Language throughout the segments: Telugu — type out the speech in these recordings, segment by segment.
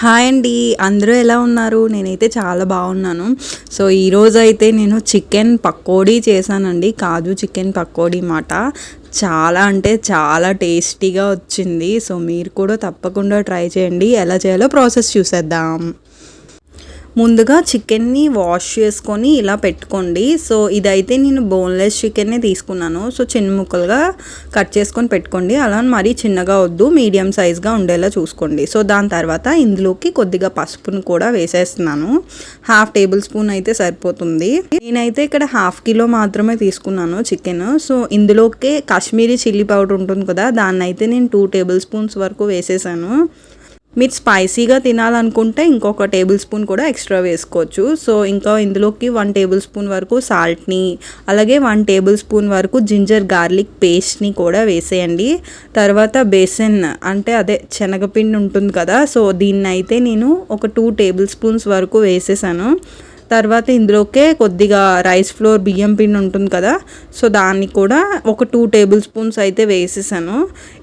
హాయ్ అండి, అందరూ ఎలా ఉన్నారు? నేనైతే చాలా బాగున్నాను. సో ఈరోజైతే నేను చికెన్ పకోడీ చేశానండి. కాజు చికెన్ పకోడీ మాట. చాలా అంటే చాలా టేస్టీగా వచ్చింది. సో మీరు కూడా తప్పకుండా ట్రై చేయండి. ఎలా చేయాలో ప్రాసెస్ చూసేద్దాం. ముందుగా చికెన్ని వాష్ చేసుకొని ఇలా పెట్టుకోండి. సో ఇదైతే నేను బోన్లెస్ చికెన్నే తీసుకున్నాను. సో చిన్న ముక్కలుగా కట్ చేసుకొని పెట్టుకోండి. అలా మరీ చిన్నగా వద్దు, మీడియం సైజ్గా ఉండేలా చూసుకోండి. సో దాని తర్వాత ఇందులోకి కొద్దిగా పసుపును కూడా వేసేస్తున్నాను. 1/2 టేబుల్ స్పూన్ అయితే సరిపోతుంది. నేనైతే ఇక్కడ 1/2 కిలో మాత్రమే తీసుకున్నాను చికెన్. సో ఇందులోకే కాశ్మీరీ చిల్లీ పౌడర్ ఉంటుంది కదా, దాన్ని అయితే నేను 2 టేబుల్ స్పూన్స్ వరకు వేసేసాను. మీరు స్పైసీగా తినాలనుకుంటే ఇంకొక టేబుల్ స్పూన్ కూడా ఎక్స్ట్రా వేసుకోవచ్చు. సో ఇంకా ఇందులోకి 1 టేబుల్ స్పూన్ వరకు సాల్ట్ని, అలాగే 1 టేబుల్ స్పూన్ వరకు జింజర్ గార్లిక్ పేస్ట్ని కూడా వేసేయండి. తర్వాత బేసన్ అంటే అదే శనగపిండి ఉంటుంది కదా, సో దీన్ని అయితే నేను ఒక 2 టేబుల్ స్పూన్స్ వరకు వేసేసాను. తర్వాత ఇందులోకే కొద్దిగా రైస్ ఫ్లోర్ బియ్యం పిండి ఉంటుంది కదా, సో దాన్ని కూడా ఒక 2 టేబుల్ స్పూన్స్ అయితే వేసేసాను.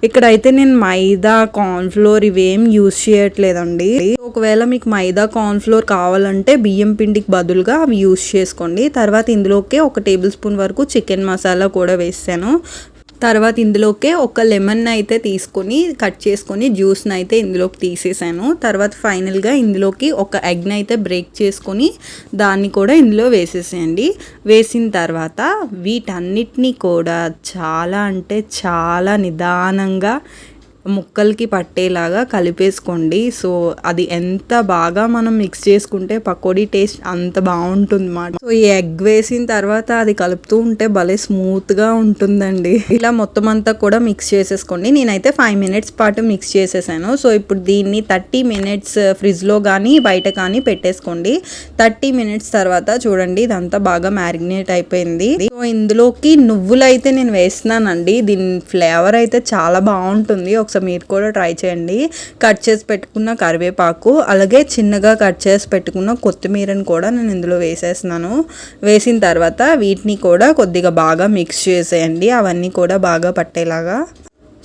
ఇక్కడైతే నేను మైదా కార్న్ఫ్లోర్ ఇవేం యూజ్ చేయట్లేదండి. ఒకవేళ మీకు మైదా కార్న్ఫ్లోర్ కావాలంటే బియ్యం పిండికి బదులుగా అవి యూజ్ చేసుకోండి. తర్వాత ఇందులోకే 1 టేబుల్ స్పూన్ వరకు చికెన్ మసాలా కూడా వేసాను. తర్వాత ఇందులోకే ఒక లెమన్ అయితే తీసుకొని కట్ చేసుకొని జ్యూస్ని అయితే ఇందులోకి తీసేసాను. తర్వాత ఫైనల్గా ఇందులోకి ఒక ఎగ్ని అయితే బ్రేక్ చేసుకొని దాన్ని కూడా ఇందులో వేసేసేయండి. వేసిన తర్వాత వీటన్నిటినీ కూడా చాలా అంటే చాలా నిదానంగా ముక్కలకి పట్టేలాగా కలిపేసుకోండి. సో అది ఎంత బాగా మనం మిక్స్ చేసుకుంటే పకోడీ టేస్ట్ అంత బాగుంటుంది అన్నమాట. సో ఈ ఎగ్ వేసిన తర్వాత అది కలుపుతూ ఉంటే భలే స్మూత్గా ఉంటుందండి. ఇలా మొత్తం అంతా కూడా మిక్స్ చేసేసుకోండి. నేనైతే 5 మినిట్స్ పాటు మిక్స్ చేసేసాను. సో ఇప్పుడు దీన్ని 30 మినిట్స్ ఫ్రిడ్జ్లో కానీ బయట కానీ పెట్టేసుకోండి. 30 మినిట్స్ తర్వాత చూడండి ఇదంతా బాగా మ్యారినేట్ అయిపోయింది. సో ఇందులోకి నువ్వులు అయితే నేను వేస్తున్నానండి. దీని ఫ్లేవర్ అయితే చాలా బాగుంటుంది. ఒకసారి మీరు కూడా ట్రై చేయండి. కట్ చేసి పెట్టుకున్న కరివేపాకు, అలాగే చిన్నగా కట్ చేసి పెట్టుకున్న కొత్తిమీరని కూడా నేను ఇందులో వేసేస్తున్నాను. వేసిన తర్వాత వీటిని కూడా కొద్దిగా బాగా మిక్స్ చేసేయండి, అవన్నీ కూడా బాగా పట్టేలాగా.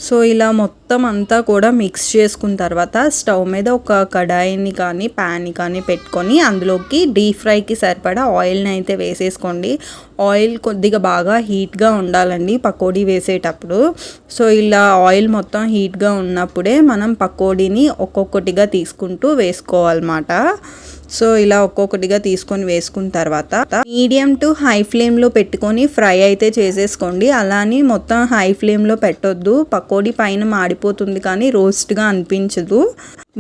సో ఇలా మొత్తం అంతా కూడా మిక్స్ చేసుకున్న తర్వాత స్టవ్ మీద ఒక కడాయిని కానీ ప్యాన్ని కానీ పెట్టుకొని అందులోకి డీప్ ఫ్రైకి సరిపడా ఆయిల్ని అయితే వేసేసుకోండి. ఆయిల్ కొద్దిగా బాగా హీట్గా ఉండాలండి పకోడీ వేసేటప్పుడు. సో ఇలా ఆయిల్ మొత్తం హీట్గా ఉన్నప్పుడే మనం పకోడీని ఒక్కొక్కటిగా తీసుకుంటూ వేసుకోవాలన్నమాట. సో ఇలా ఒక్కొక్కటిగా తీసుకొని వేసుకున్న తర్వాత మీడియం టు హై ఫ్లేమ్లో పెట్టుకొని ఫ్రై అయితే చేసేసుకోండి. అలానే మొత్తం హై ఫ్లేమ్లో పెట్టొద్దు, పకోడీ పైన మాడిపోతుంది కానీ రోస్ట్గా అనిపించదు.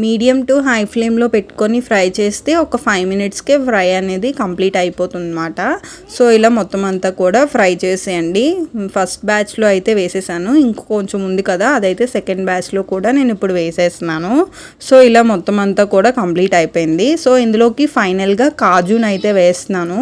మీడియం టు హై ఫ్లేమ్లో పెట్టుకొని ఫ్రై చేస్తే ఒక 5 మినిట్స్కే ఫ్రై అనేది కంప్లీట్ అయిపోతుంది అన్నమాట. సో ఇలా మొత్తం అంతా కూడా ఫ్రై చేసేయండి. ఫస్ట్ బ్యాచ్లో అయితే వేసేసాను, ఇంకో కొంచెం ఉంది కదా అదైతే సెకండ్ బ్యాచ్లో కూడా నేను ఇప్పుడు వేసేస్తున్నాను. సో ఇలా మొత్తం అంతా కూడా కంప్లీట్ అయిపోయింది. సో ఇందులోకి ఫైనల్గా కాజుని అయితే వేస్తున్నాను.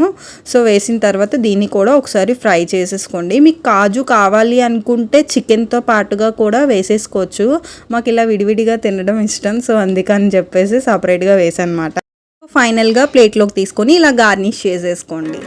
సో వేసిన తర్వాత దీన్ని కూడా ఒకసారి ఫ్రై చేసేసుకోండి. మీకు కాజు కావాలి అనుకుంటే చికెన్తో పాటుగా కూడా వేసేసుకోవచ్చు. మాకు ఇలా విడివిడిగా తినడం ఇష్టం, సో అందుకని చెప్పేసి సపరేట్గా వేసాను అనమాట. ఫైనల్గా ప్లేట్లోకి తీసుకొని ఇలా గార్నిష్ చేసేసుకోండి.